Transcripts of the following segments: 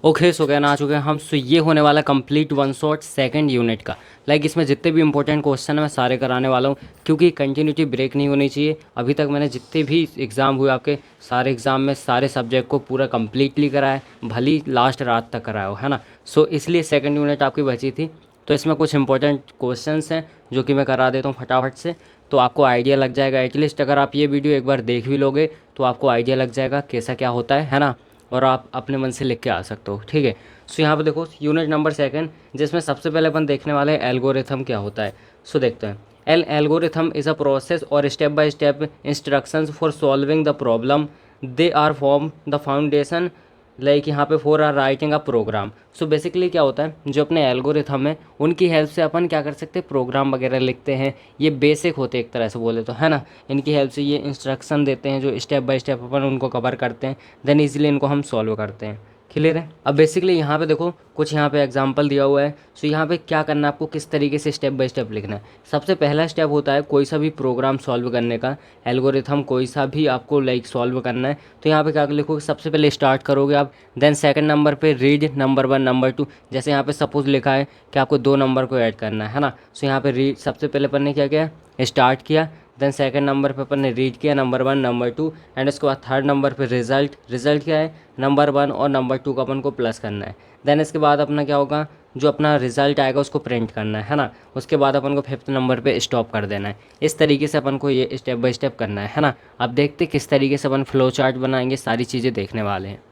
Okay so कहना आ चुके हैं हम। सो ये होने वाला complete one shot second unit का। इसमें जितने भी इंपॉर्टेंट क्वेश्चन है मैं सारे कराने वाला हूँ, क्योंकि कंटिन्यूटी ब्रेक नहीं होनी चाहिए। अभी तक मैंने जितने भी एग्ज़ाम हुए आपके सारे एग्ज़ाम में सारे सब्जेक्ट को पूरा कंप्लीटली कराया, भली लास्ट रात तक कराया हो, है ना। सो इसलिए सेकंड यूनिट आपकी बची थी। तो इसमें कुछ इंपॉर्टेंट क्वेश्चंस हैं जो कि मैं करा देता हूँ फटाफट से, तो आपको आइडिया लग जाएगा। एटलीस्ट अगर आप ये वीडियो एक बार देख भी लोगे तो आपको आइडिया लग जाएगा कैसा क्या होता है ना। और आप अपने मन से लिख के आ सकते हो, ठीक है। सो यहाँ पे देखो यूनिट नंबर सेकंड, जिसमें सबसे पहले अपन देखने वाले हैं एल्गोरिथम क्या होता है। सो देखते हैं। एल्गोरिथम इज़ अ प्रोसेस और step by step instructions for solving the problem. They are form the foundation यहाँ पे for our writing a program. So basically क्या होता है, जो अपने एल्गोरिथम है उनकी हेल्प से अपन क्या कर सकते हैं, प्रोग्राम वगैरह लिखते हैं। ये बेसिक होते हैं एक तरह से बोले तो, है ना। इनकी हेल्प से ये इंस्ट्रक्शन देते हैं जो स्टेप बाय स्टेप अपन उनको कवर करते हैं, देन इजीली इनको हम सॉल्व करते हैं। क्लियर है। अब बेसिकली यहाँ पे देखो कुछ यहाँ पे एग्जांपल दिया हुआ है। सो यहाँ पे क्या करना है आपको, किस तरीके से स्टेप बाय स्टेप लिखना है। सबसे पहला स्टेप होता है कोई सा भी प्रोग्राम सॉल्व करने का, एल्गोरिथम कोई सा भी आपको सॉल्व करना है। तो यहाँ पे क्या लिखोगे, सबसे पहले स्टार्ट करोगे आप, देन सेकंड नंबर पे रीड नंबर 1 नंबर 2। जैसे यहाँ पे सपोज लिखा है कि आपको 2 नंबर को ऐड करना है ना। सो यहाँ पे रीड सबसे पहले अपन ने क्या किया, स्टार्ट किया। देन सेकंड नंबर पे अपन ने रीड किया नंबर 1 नंबर 2, एंड उसके बाद थर्ड नंबर पे रिजल्ट क्या है, नंबर 1 और नंबर 2 का अपन को प्लस करना है। देन इसके बाद अपना क्या होगा, जो अपना रिजल्ट आएगा उसको प्रिंट करना है ना। उसके बाद अपन को फिफ्थ नंबर पे स्टॉप कर देना है। इस तरीके से अपन को ये स्टेप बाय स्टेप करना है ना। अब देखते किस तरीके से अपन फ्लो चार्ट बनाएंगे, सारी चीज़ें देखने वाले हैं।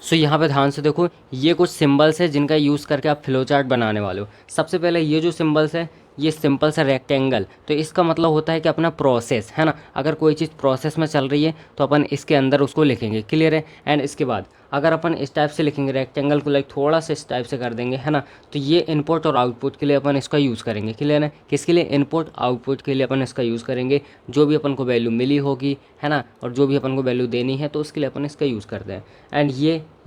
सो यहाँ पे ध्यान से देखो, ये कुछ सिंबल्स है जिनका यूज़ करके आप फ्लो चार्ट बनाने वाले हो। सबसे पहले ये जो सिंबल्स है, ये सिंपल सा रेक्टेंगल, तो इसका मतलब होता है कि अपना प्रोसेस है ना। अगर कोई चीज़ प्रोसेस में चल रही है तो अपन इसके अंदर उसको लिखेंगे। क्लियर है। एंड इसके बाद अगर अपन इस टाइप से लिखेंगे रेक्टेंगल को, थोड़ा सा इस टाइप से कर देंगे, है ना। तो ये इनपुट और आउटपुट के लिए अपन इसका यूज़ करेंगे। क्लियर है। किसके लिए, इनपुट आउटपुट के लिए अपन इसका यूज़ करेंगे। जो भी अपन को वैल्यू मिली होगी, है ना, और जो भी अपन को वैल्यू देनी है तो उसके लिए अपन इसका यूज़ करते हैं। एंड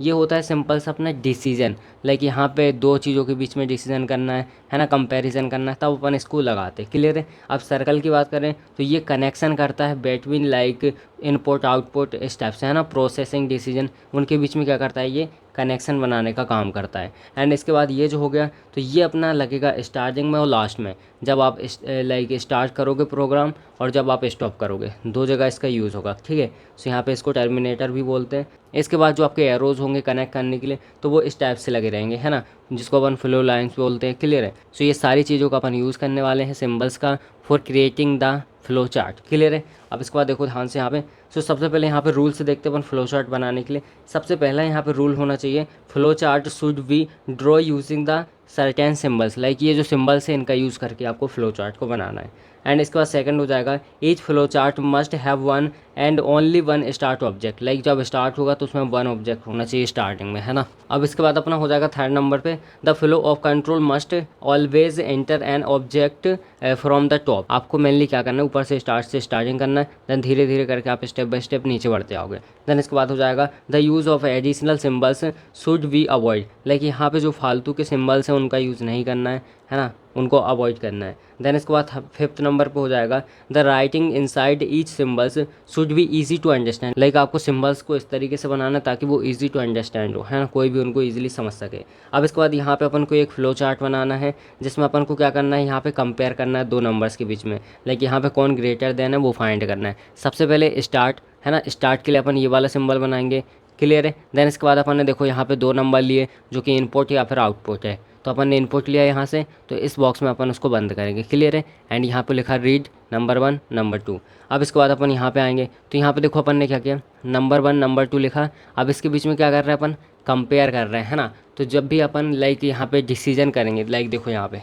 ये होता है सिंपल सा अपना डिसीजन। यहाँ पे दो चीज़ों के बीच में डिसीजन करना है ना, कंपैरिजन करना है, तब अपन इसको लगाते हैं। क्लियर है। अब सर्कल की बात करें तो ये कनेक्शन करता है बिटवीन इनपुट आउटपुट इस टाइप से, है ना, प्रोसेसिंग डिसीजन, उनके बीच में क्या करता है, ये कनेक्शन बनाने का काम करता है। एंड इसके बाद ये जो हो गया, तो ये अपना लगेगा स्टार्टिंग में और लास्ट में, जब आप स्टार्ट करोगे प्रोग्राम और जब आप स्टॉप करोगे, दो जगह इसका यूज़ होगा। ठीक है। सो यहाँ पे इसको टर्मिनेटर भी बोलते हैं। इसके बाद जो आपके एरोज होंगे कनेक्ट करने के लिए, तो वो इस टाइप से लगे रहेंगे, है ना, जिसको अपन फ्लो लाइन्स बोलते हैं। क्लियर है। सो ये सारी चीज़ों का अपन यूज़ करने वाले हैं सिम्बल्स का for creating the flow chart. Clear है। अब इसके बाद देखो ध्यान से यहाँ पे। सो सबसे पहले यहाँ पे रूल से देखते हैं अपन फ्लो चार्ट बनाने के लिए। सबसे पहला यहाँ पे रूल होना चाहिए, flow chart should be draw using the certain symbols. ये जो सिम्बल्स है इनका यूज़ करके आपको फ्लो चार्ट को बनाना है। एंड इसके बाद सेकंड हो जाएगा, each flow chart must have one and only one start object. जब स्टार्ट होगा तो उसमें वन ऑब्जेक्ट होना चाहिए स्टार्टिंग में, है ना। अब इसके बाद अपना हो जाएगा थर्ड नंबर पे, the flow of control must always enter an object from the top. आपको मेनली क्या करना है, ऊपर से स्टार्टिंग करना है, देन धीरे धीरे करके आप स्टेप बाय स्टेप नीचे बढ़ते आओगे। देन इसके बाद हो जाएगा, the use of additional symbols should be avoid. यहाँ पे जो फालतू के सिम्बल्स हैं उनका यूज़ नहीं करना है ना, उनको अवॉइड करना है। देन इसके बाद फिफ्थ नंबर पे हो जाएगा, the writing inside each symbols should be easy to understand. आपको सिम्बल्स को इस तरीके से बनाना ताकि वो ईजी टू अंडरस्टैंड हो, है ना, कोई भी उनको ईजिली समझ सके। अब इसके बाद यहाँ पे अपन को एक फ्लो चार्ट बनाना है, जिसमें अपन को क्या करना है, यहाँ पे कंपेयर करना है दो नंबर्स के बीच में। यहाँ पे कौन ग्रेटर देन है वो फाइंड करना है। सबसे पहले स्टार्ट, है ना, स्टार्ट के लिए अपन ये वाला सिंबल बनाएंगे। क्लियर है। देन इसके बाद अपन ने देखो यहाँ पे दो नंबर लिए जो कि इनपुट या फिर आउटपुट है, तो अपन ने इनपुट लिया यहाँ से, तो इस बॉक्स में अपन उसको बंद करेंगे। क्लियर है। एंड यहाँ पे लिखा रीड नंबर 1 नंबर 2। अब इसके बाद अपन यहाँ पे आएंगे, तो यहाँ पे देखो अपन ने क्या किया, नंबर 1 नंबर 2 लिखा। अब इसके बीच में क्या कर रहे हैं, अपन कंपेयर कर रहे हैं, है ना। तो जब भी अपन यहाँ पे डिसीजन करेंगे, देखो यहाँ पे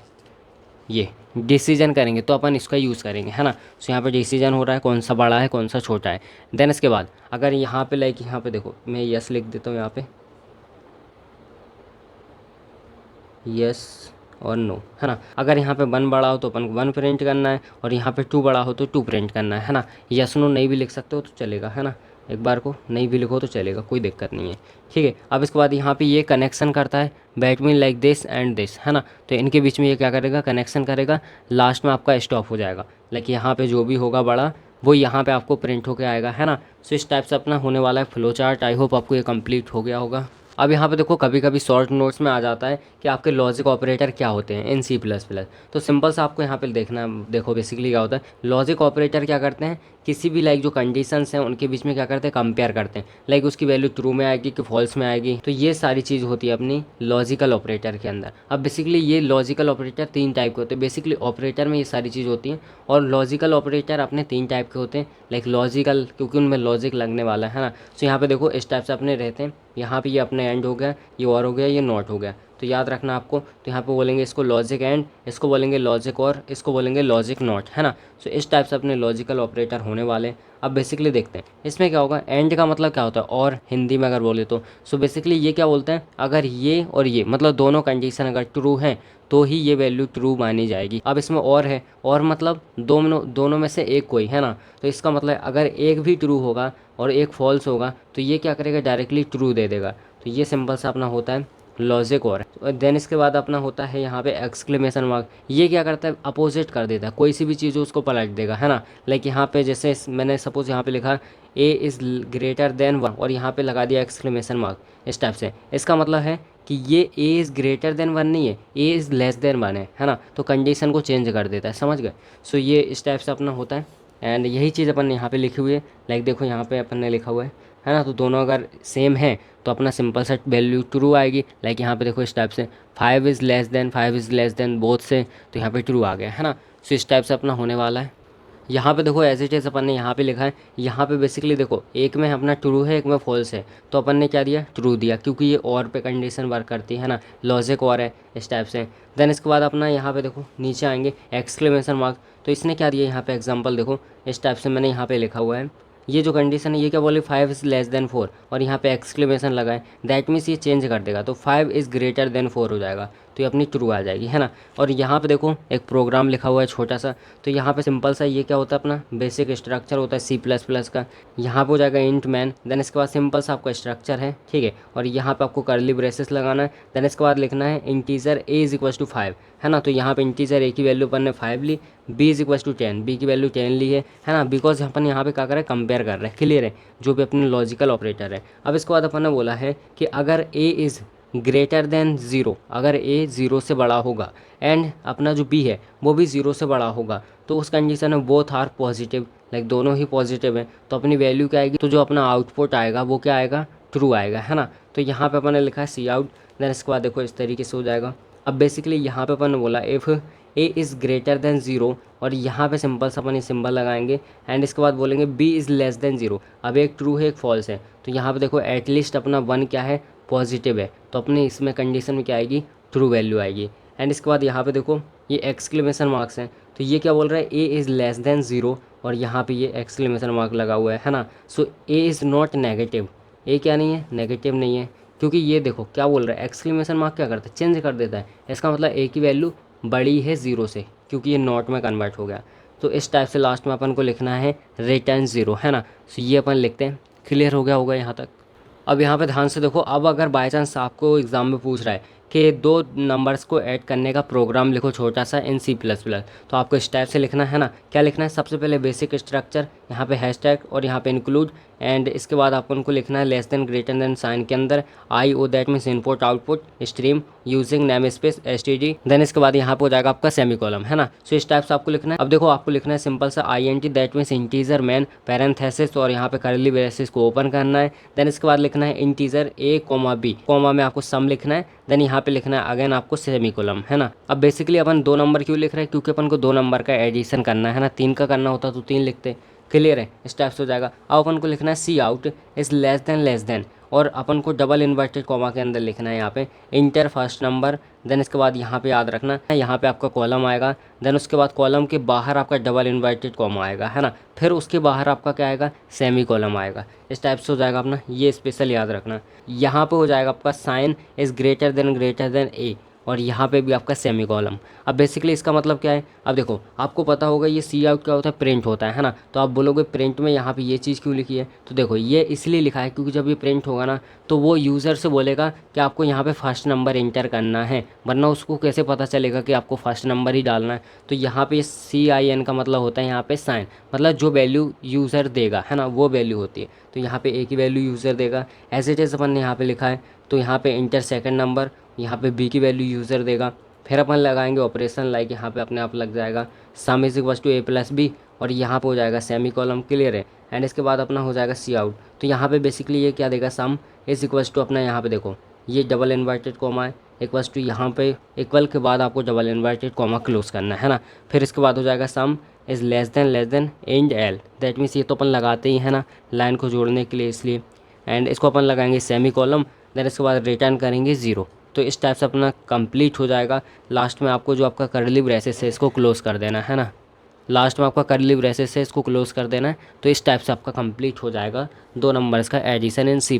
ये डिसीजन करेंगे तो अपन इसका यूज़ करेंगे, है ना। सो यहाँ पे डिसीजन हो रहा है कौन सा बड़ा है कौन सा छोटा है। देन इसके बाद अगर यहाँ पे यहाँ पे देखो, मैं यस लिख देता हूँ यहाँ पे, यस और नो, है ना। अगर यहाँ पे 1 बड़ा हो तो अपन को 1 प्रिंट करना है, और यहाँ पे 2 बड़ा हो तो 2 प्रिंट करना है ना। यस नो नहीं भी लिख सकते हो तो चलेगा, है ना, एक बार को नहीं भी लिखो तो चलेगा, कोई दिक्कत नहीं है। ठीक है। अब इसके बाद यहाँ पे ये कनेक्शन करता है बिटवीन दिस एंड दिस, है ना। तो इनके बीच में ये क्या करेगा, कनेक्शन करेगा। लास्ट में आपका स्टॉप हो जाएगा। यहाँ पे जो भी होगा बड़ा वो यहाँ पे आपको प्रिंट होके आएगा, है ना। सो इस टाइप से अपना होने वाला है फ्लो चार्ट। आई होप आपको ये कंप्लीट हो गया होगा। अब यहाँ पे देखो कभी कभी शॉर्ट नोट्स में आ जाता है कि आपके लॉजिक ऑपरेटर क्या होते हैं इन C++। तो सिंपल सा आपको यहाँ पे देखना, देखो बेसिकली क्या होता है, लॉजिक ऑपरेटर क्या करते हैं, किसी भी लाइक जो कंडीशंस हैं उनके बीच में क्या करते हैं, कंपेयर करते हैं, लाइक उसकी वैल्यू ट्रू में आएगी कि फॉल्स में आएगी। तो ये सारी चीज़ होती है अपनी लॉजिकल ऑपरेटर के अंदर। अब बेसिकली ये लॉजिकल ऑपरेटर 3 टाइप के होते हैं, बेसिकली ऑपरेटर में ये सारी चीज़ होती हैं। और लॉजिकल ऑपरेटर अपने 3 टाइप के होते हैं, लाइक लॉजिकल क्योंकि उनमें लॉजिक लगने वाला है ना। तो यहाँ पे देखो इस टाइप से अपने रहते हैं, यहाँ पे ये अपने एंड हो गया, ये और हो गया, ये नॉट हो गया। तो याद रखना आपको, तो यहाँ पे बोलेंगे इसको लॉजिक एंड, इसको बोलेंगे लॉजिक और, इसको बोलेंगे लॉजिक नॉट, है ना। सो इस टाइप से अपने लॉजिकल ऑपरेटर होने वाले हैं। अब बेसिकली देखते हैं इसमें क्या होगा, एंड का मतलब क्या होता है और हिंदी में अगर बोले तो। सो बेसिकली ये क्या बोलते हैं, अगर ये और ये मतलब दोनों कंडीशन अगर ट्रू हैं तो ही ये वैल्यू ट्रू मानी जाएगी। अब इसमें और है, और मतलब दोनों में से एक कोई, है ना। तो इसका मतलब अगर एक भी ट्रू होगा और एक फॉल्स होगा तो ये क्या करेगा, डायरेक्टली ट्रू दे देगा। तो ये सिंपल सा अपना होता है लॉजिक। और देन इसके बाद अपना होता है यहाँ पे एक्सक्लेमेशन मार्क। ये क्या करता है, अपोजिट कर देता है, कोई सी भी चीज़ हो उसको पलट देगा, है ना। लाइक यहाँ पे जैसे मैंने सपोज यहाँ पे लिखा ए इज़ ग्रेटर देन 1 और यहाँ पे लगा दिया एक्सक्लेमेशन मार्क, इस टाइप से। इसका मतलब है कि ये ए इज़ ग्रेटर देन 1 नहीं है, ए इज़ लेस देन 1 है ना। तो कंडीशन को चेंज कर देता है, समझ गए। सो ये इस टाइप से अपना होता है। एंड यही चीज़ अपन ने यहाँ पे लिखी हुई है, लाइक देखो यहाँ पे अपन ने लिखा हुआ है ना। तो दोनों अगर सेम है तो अपना सिंपल सा वैल्यू ट्रू आएगी। लाइक यहाँ पे देखो इस टाइप से 5 इज़ लेस देन बोथ से, तो यहाँ पे ट्रू आ गया, है ना। सो इस टाइप से अपना होने वाला है। यहाँ पे देखो एज इट इज़ अपन ने यहाँ पे लिखा है, यहाँ पे बेसिकली देखो एक में अपना ट्रू है, एक में फॉल्स है, तो अपन ने क्या दिया, ट्रू दिया, क्योंकि ये और पे कंडीशन वर्क करती है ना, लॉजिक और है इस टाइप से। देन इसके बाद अपना यहाँ पे देखो नीचे आएंगे एक्सक्लेमेशन मार्क। तो इसने क्या दिया यहाँ पे एग्जाम्पल देखो, इस टाइप से मैंने यहाँ पे लिखा हुआ है, ये जो कंडीशन है ये क्या बोले 5 इज़ लेस देन 4 और यहाँ पे एक्सक्लेमेशन लगाए, दैट मीन्स ये चेंज कर देगा, तो 5 इज़ ग्रेटर देन 4 हो जाएगा, तो ये अपनी ट्रू आ जाएगी, है ना। और यहाँ पे देखो एक प्रोग्राम लिखा हुआ है छोटा सा, तो यहाँ पे सिंपल सा ये क्या होता है, अपना बेसिक स्ट्रक्चर होता है C++ का। यहाँ पे हो जाएगा इंट मैन, देन इसके बाद सिंपल सा आपका स्ट्रक्चर है, ठीक है। और यहाँ पे आपको कर्ली ब्रेसेस लगाना है, देन इसके बाद लिखना है integer a is equal to 5, है ना। तो यहाँ पे इंटीजर a की वैल्यू अपन ने 5 ली, b is equal to 10, b की वैल्यू 10 ली है ना। बिकॉज अपन यहाँ पे क्या कर रहे हैं, कंपेयर कर रहे हैं, क्लियर है, जो भी अपने लॉजिकल ऑपरेटर है। अब इसके बाद अपन ने बोला है कि अगर a इज़ ग्रेटर देन 0, अगर a 0 से बड़ा होगा एंड अपना जो b है वो भी 0 से बड़ा होगा, तो उस कंडीशन में बोथ आर पॉजिटिव, लाइक दोनों ही पॉजिटिव है, तो अपनी वैल्यू क्या आएगी, तो जो अपना आउटपुट आएगा वो क्या आएगा, ट्रू आएगा, है ना। तो यहाँ पे अपन ने लिखा है सी आउट, देन इसके बाद देखो इस तरीके से हो जाएगा। अब बेसिकली यहाँ पे अपन ने बोला if a is greater then 0 और यहाँ पे सिंपल सा अपन ये सिंबल लगाएंगे एंड इसके बाद बोलेंगे b इज़ लेस देन 0। अब एक ट्रू है एक फॉल्स है, तो यहाँ पे देखो एटलीस्ट अपना 1 क्या है, पॉजिटिव है, तो अपने इसमें कंडीशन में क्या आएगी, ट्रू वैल्यू आएगी। एंड इसके बाद यहाँ पे देखो ये एक्सक्लेमेशन मार्क्स हैं, तो ये क्या बोल रहा है, a इज़ लेस देन 0 और यहाँ पे ये एक्सक्लेमेशन मार्क लगा हुआ है ना। सो a is not negative, a क्या नहीं है, नेगेटिव नहीं है, क्योंकि ये देखो क्या बोल रहा है, एक्सक्लेमेशन मार्क क्या करता है, चेंज कर देता है। इसका मतलब a की वैल्यू बड़ी है 0 से, क्योंकि ये नॉट में कन्वर्ट हो गया। तो इस टाइप से लास्ट में अपन को लिखना है रिटर्न 0, है ना। सो ये अपन लिखते हैं, क्लियर हो गया होगा यहाँ तक। अब यहाँ पे ध्यान से देखो, अब अगर बाय चांस आपको एग्ज़ाम में पूछ रहा है कि 2 नंबर्स को ऐड करने का प्रोग्राम लिखो छोटा सा इन C++, तो आपको इस टाइप से लिखना है ना। क्या लिखना है, सबसे पहले बेसिक स्ट्रक्चर, यहाँ पे हैशटैग और यहाँ पे इंक्लूड, एंड इसके बाद आपको उनको लिखना है less than greater than sign के अंदर IO, that means input output stream using name space STD, then इसके बाद यहाँ पे हो जाएगा आपका सेमी कॉलम, है ना। सो इस टाइप से आपको लिखना है। अब देखो आपको लिखना है सिंपल सा INT, that means integer man parenthesis और यहाँ पे करली ब्रेसेस को ओपन करना है। देन इसके बाद लिखना है इंटीजर a, b, कॉमा में आपको सम लिखना है, देन यहाँ पे लिखना है अगेन आपको सेमी कॉलम, है ना। अब बेसिकली अपन 2 नंबर क्यों लिख रहे हैं, क्योंकि अपन को 2 नंबर का एडिशन करना है ना, 3 का करना होता तो 3 लिखते, क्लियर है, इस टाइप से हो जाएगा। अब अपन को लिखना है सी आउट इज़ लेस देन और अपन को डबल इन्वर्टेड कॉमा के अंदर लिखना है यहाँ पे इंटर फर्स्ट नंबर, देन इसके बाद यहाँ पे याद रखना है यहाँ पे आपका कॉलम आएगा, देन उसके बाद कॉलम के बाहर आपका डबल इन्वर्टेड कॉमा आएगा, है ना। फिर उसके बाहर आपका क्या आएगा, सेमी कॉलम आएगा, इस टाइप से हो जाएगा अपना, ये स्पेशल याद रखना। यहाँ पे हो जाएगा आपका sign is greater than a और यहाँ पे भी आपका सेमी कॉलम। अब बेसिकली इसका मतलब क्या है, अब देखो आपको पता होगा ये सी आउट क्या होता है, प्रिंट होता है ना। तो आप बोलोगे प्रिंट में यहाँ पे ये चीज़ क्यों लिखी है, तो देखो ये इसलिए लिखा है क्योंकि जब ये प्रिंट होगा ना तो वो यूज़र से बोलेगा कि आपको यहाँ पे फर्स्ट नंबर इंटर करना है, वरना उसको कैसे पता चलेगा कि आपको फर्स्ट नंबर ही डालना है। तो यहाँ पे CIN का मतलब होता है यहाँ पे साइन, मतलब जो वैल्यू यूज़र देगा, है ना, वो वैल्यू होती है। तो यहाँ पे a की वैल्यू यूज़र देगा, एज इट इज़ अपन ने यहाँ पे लिखा है। तो यहाँ पे इंटर सेकंड नंबर, यहाँ पे बी की वैल्यू यूज़र देगा, फिर अपन लगाएंगे ऑपरेशन लाइक यहाँ पे अपने आप लग जाएगा sum is equal to A plus B, और यहाँ पे हो जाएगा सेमी कॉलम, क्लियर है। एंड इसके बाद अपना हो जाएगा सी आउट। तो यहाँ पे बेसिकली ये क्या देगा, सम इज इक्वल टू अपना यहाँ पे देखो ये डबल इन्वर्टेड कॉमा है, इक्वल टू यहाँ पे इक्वल के बाद आपको डबल इन्वर्टेड कॉमा क्लोज करना है ना। फिर इसके बाद हो जाएगा सम is less than and L, that means ये तो अपन लगाते ही है ना लाइन को जोड़ने के लिए, इसलिए। एंड इसको अपन लगाएंगे सेमी कॉलम, देन इसके बाद रिटर्न करेंगे 0। तो इस टाइप से अपना कंप्लीट हो जाएगा। लास्ट में आपको जो आपका कर्ली ब्रेसेस है इसको क्लोज़ कर देना है ना, लास्ट में आपका कर्ली ब्रेसेस है इसको क्लोज़ कर देना है। तो इस टाइप से आपका कंप्लीट हो जाएगा 2 नंबर्स का एडिशन इन C++।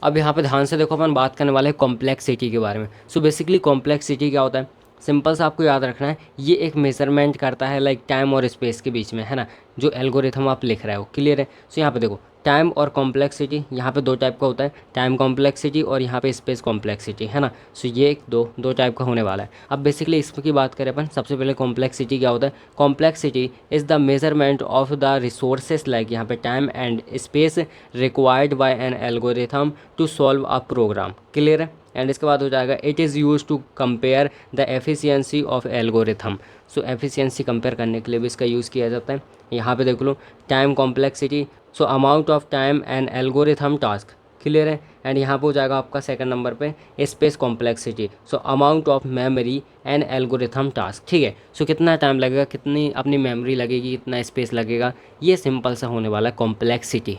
अब यहाँ पे ध्यान से देखो, अपन बात करने वाले हैं कॉम्प्लेक्सिटी के बारे में। सो बेसिकली कॉम्प्लेक्सिटी क्या होता है, सिंपल सा आपको याद रखना है, ये एक मेजरमेंट करता है लाइक टाइम और स्पेस के बीच में, है ना, जो एल्गोरिथम आप लिख रहे हो, क्लियर है। सो यहाँ पे देखो टाइम और कॉम्प्लेक्सिटी यहाँ पे 2 टाइप का होता है, टाइम कॉम्प्लेक्सिटी और यहाँ पे स्पेस कॉम्प्लेक्सिटी, है ना। सो ये दो टाइप का होने वाला है। अब बेसिकली इसकी बात करें अपन, सबसे पहले कॉम्प्लेक्सिटी क्या होता है। Complexity is the measurement of the resources like यहाँ पे time and space required by an algorithm to solve a program, clear है। एंड इसके बाद हो जाएगा it is use to compare the efficiency of algorithm. So efficiency compare करने के लिए भी इसका यूज़ किया जाता है। यहाँ पे देख लो time complexity, so amount of time and algorithm task, clear है। एंड यहाँ पे हो जाएगा आपका सेकंड नंबर पे space complexity, so amount of memory and algorithm task, ठीक है। सो कितना टाइम लगेगा, कितनी अपनी मेमोरी लगेगी, कितना स्पेस लगेगा, ये सिंपल सा होने वाला है कॉम्प्लेक्सिटी।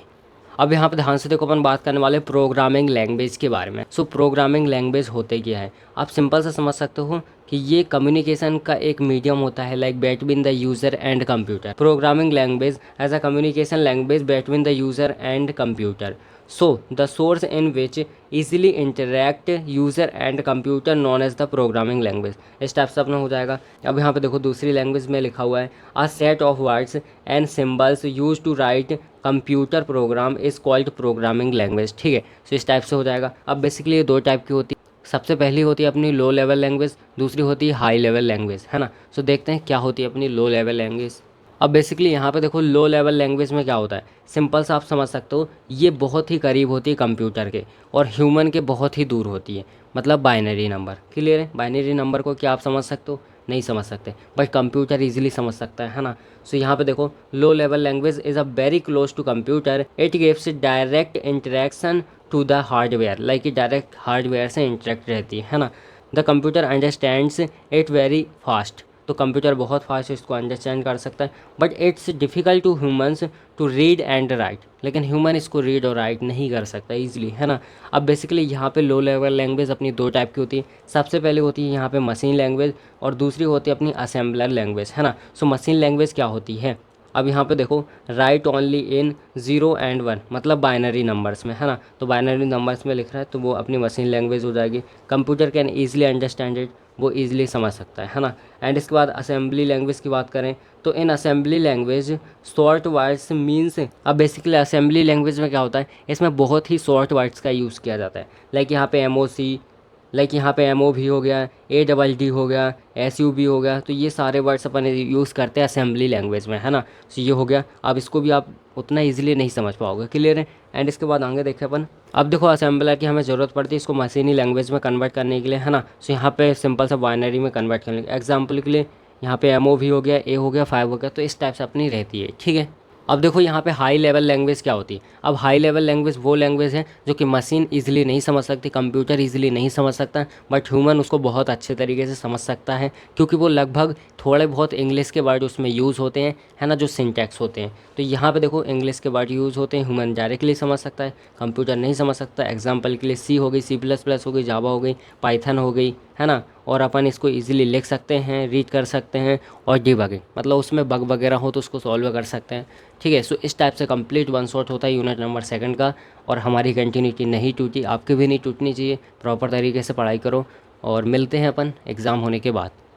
अब यहाँ पे ध्यान से देखो, अपन बात करने वाले प्रोग्रामिंग लैंग्वेज के बारे में। सो प्रोग्रामिंग लैंग्वेज होते क्या है, आप सिंपल से समझ सकते हो कि ये कम्युनिकेशन का एक मीडियम होता है like between the user and computer. Programming language as a communication language between the user and computer, so the source in which easily interact user and computer known as the programming language. इस type से अपना हो जाएगा। अब यहाँ पे देखो दूसरी लैंग्वेज में लिखा हुआ है a set of words and symbols use to write computer program is called programming language, ठीक है। सो इस टाइप से हो जाएगा। अब बेसिकली ये 2 टाइप की होती है। सबसे पहली होती है अपनी लो लेवल लैंग्वेज, दूसरी होती है हाई लेवल लैंग्वेज, है ना। सो देखते हैं क्या होती है अपनी लो लेवल लैंग्वेज। अब बेसिकली यहाँ पे देखो लो लेवल लैंग्वेज में क्या होता है, सिंपल सा आप समझ सकते हो, ये बहुत ही करीब होती है कंप्यूटर के और ह्यूमन के बहुत ही दूर होती है, मतलब बाइनरी नंबर, क्लियर है। बाइनरी नंबर को क्या आप समझ सकते हो, नहीं समझ सकते, बट कंप्यूटर इजीली समझ सकता है ना। सो यहाँ पे देखो low level language is a very close to computer, it gives direct interaction to the hardware, like direct hardware से इंटरेक्ट रहती है ना। The computer understands it very fast, तो कंप्यूटर बहुत फास्ट इसको अंडरस्टैंड कर सकता है, but it's difficult to humans to read and write, लेकिन ह्यूमन इसको रीड और राइट नहीं कर सकता ईजिली, है ना। अब बेसिकली यहाँ पे लो लेवल लैंग्वेज अपनी 2 टाइप की होती है। सबसे पहले होती है यहाँ पे मशीन लैंग्वेज और दूसरी होती है अपनी असेंबलर लैंग्वेज, है ना। सो मशीन लैंग्वेज क्या होती है, अब यहाँ पे देखो राइट ओनली इन 0 and 1, मतलब बाइनरी नंबर्स में, है ना। तो बाइनरी नंबर्स में लिख रहा है तो वो अपनी मशीन लैंग्वेज हो जाएगी। Computer can easily understand it, वो ईजिली समझ सकता है ना। एंड इसके बाद असेंबली लैंग्वेज की बात करें तो इन assembly language short words means, अब बेसिकली असेंबली लैंग्वेज में क्या होता है, इसमें बहुत ही शॉर्ट वर्ड्स का यूज़ किया जाता है। लाइक यहाँ पे MOC, लाइक यहाँ पे MOV हो गया, ADD हो गया, SUB हो गया, तो ये सारे वर्ड्स अपन यूज़ करते हैं असेंबली लैंग्वेज में, है ना। तो ये हो गया। अब इसको भी आप उतना इजीली नहीं समझ पाओगे, क्लियर है। एंड इसके बाद आगे देखें अपन, अब देखो असेंबलर की हमें ज़रूरत पड़ती है इसको मशीनी लैंग्वेज में कन्वर्ट करने के लिए, है ना। सो यहाँ पे सिंपल सा बाइनरी में कन्वर्ट करने के एग्जाम्पल के लिए यहाँ पे MOV हो गया, A हो गया, 5 हो गया, तो इस टाइप से अपनी रहती है, ठीक है। अब देखो यहाँ पे हाई लेवल लैंग्वेज क्या होती है। अब हाई लेवल लैंग्वेज वो लैंग्वेज है जो कि मशीन इजीली नहीं समझ सकती, कंप्यूटर इजीली नहीं समझ सकता, बट ह्यूमन उसको बहुत अच्छे तरीके से समझ सकता है, क्योंकि वो लगभग थोड़े बहुत इंग्लिश के वर्ड उसमें यूज़ होते हैं, है ना, जो सिंटैक्स होते हैं। तो यहाँ पे देखो इंग्लिश के वर्ड यूज़ होते हैं, ह्यूमन डायरेक्टली समझ सकता है, कंप्यूटर नहीं समझ सकता। एग्जाम्पल के लिए C हो गई, C++ हो गई, जावा हो गई, पाइथन हो गई, है ना। और अपन इसको इजीली लिख सकते हैं, रीड कर सकते हैं और डिबगिंग, मतलब उसमें बग वगैरह हो तो उसको सॉल्व कर सकते हैं, ठीक है। सो इस टाइप से कंप्लीट 1 शॉट होता है यूनिट नंबर 2 का। और हमारी कंटिन्यूटी नहीं टूटी, आपकी भी नहीं टूटनी चाहिए। प्रॉपर तरीके से पढ़ाई करो और मिलते हैं अपन एग्ज़ाम होने के बाद।